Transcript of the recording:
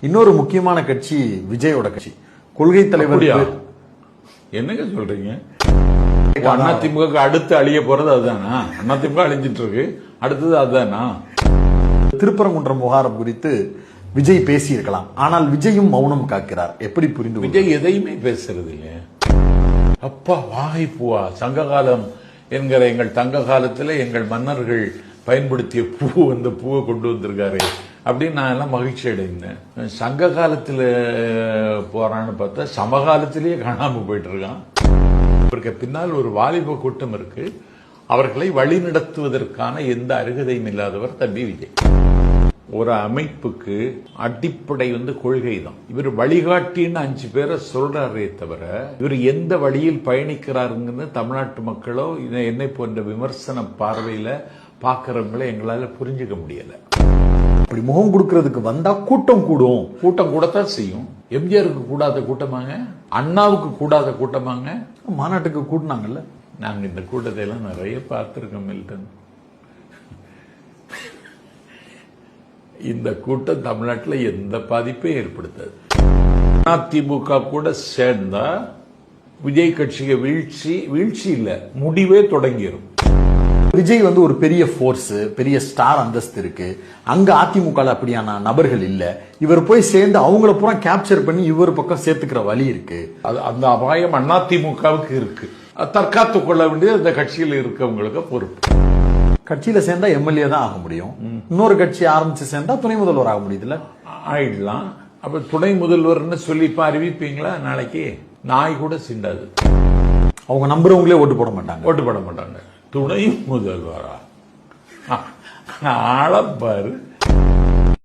இன்னொரு முக்கியமான கட்சி விஜயோட கட்சி. கொள்கை தலைவர் என்னங்க சொல்றீங்க? அதிமுக அடுத்து அழிய போறது அதுதானா? அதிமுக அழிஞ்சிட்டு இருக்கு, அடுத்தது அதுதானா? திருப்பரங்குன்றம் விவகாரம் குறித்து விஜய் பேசி இருக்கலாம், ஆனால் விஜயும் மௌனம் காக்கிறார். எப்படி புரிந்து? விஜய் எதையுமே பேசுறது இல்லையா? அப்பா வாகை பூவா, சங்ககாலம் என்கிற எங்கள் தங்க காலத்துல எங்கள் மன்னர்கள் பயன்படுத்திய பூ, அந்த பூவை கொண்டு வந்திருக்காரு அப்படின்னு நான் எல்லாம் மகிழ்ச்சி அடைந்தேன். சங்க காலத்துல போறான்னு பார்த்தா சமகாலத்திலேயே காணாம போயிட்டு இருக்கான். அவருக்கு பின்னால் ஒரு வாலிப கூட்டம் இருக்கு. அவர்களை வழிநடத்துவதற்கான எந்த அருகதையும் இல்லாதவர் தம்பி விஜய். ஒரு அமைப்புக்கு அடிப்படை கொள்கை தான். இவர் வழிகாட்டின்னு 5 பேரை சொல்றாரே தவிர இவர் எந்த வழியில் பயணிக்கிறாருங்கன்னு தமிழ்நாட்டு மக்களோ என்னை போன்ற விமர்சன பார்வையில பாக்குறவங்கள எங்களால புரிஞ்சுக்க முடியல. அப்படி முகம் கொடுக்கறதுக்கு வந்தா கூட்டம் கூடும். கூட்டம் கூடத்தான் செய்யும். எம்ஜிஆருக்கு கூடாத கூட்டமாங்க, அண்ணாவுக்கு கூடாத கூட்டமாங்க. மாநாட்டுக்கு கூட்டினாங்கல்ல. நாங்க இந்த கூட்டத்தை எல்லாம் நிறைய பார்த்திருக்கோம் மில்டன். இந்த கூட்டம் தமிழ்நாட்டில் எந்த பாதிப்பையும் ஏற்படுத்தாது. அதிமுக கூட சேர்ந்தா விஜய் கட்சிக்கு வீழ்ச்சி இல்ல, முடிவே தொடங்கிடும். விஜய் ஒரு பெரிய போர்ஸ், பெரிய ஸ்டார் அந்தஸ்து இருக்கு. அங்க அதிமுக அப்படியான நபர்கள் இல்ல. இவர் போய் சேர்ந்து அவங்கள பூரா கேப்சர் பண்ணி இவர் பக்கம் சேர்த்துக்கிற வழி இருக்கு. அந்த அபாயம் அதிமுகவுக்கு இருக்கு. தற்காத்துக் கொள்ள வேண்டியது அந்த கட்சியில் இருக்கவங்களுக்கு பொறுப்பு. கட்சியில சேர்ந்தா எம்எல்ஏ தான் ஆக முடியும். இன்னொரு கட்சி ஆரம்பிச்சு சேர்ந்தா துணை முதல்வர் ஆக முடியுதுல்ல. ஆயிடலாம். அப்ப துணை முதல்வர்னு சொல்லி அறிவிப்பீங்களா? நாளைக்கு நாய் கூட சிண்டாது. அவங்க நம்புறவங்களே ஓட்டு போட மாட்டாங்க. துணை முதல்வரா ஆளப்பாரு.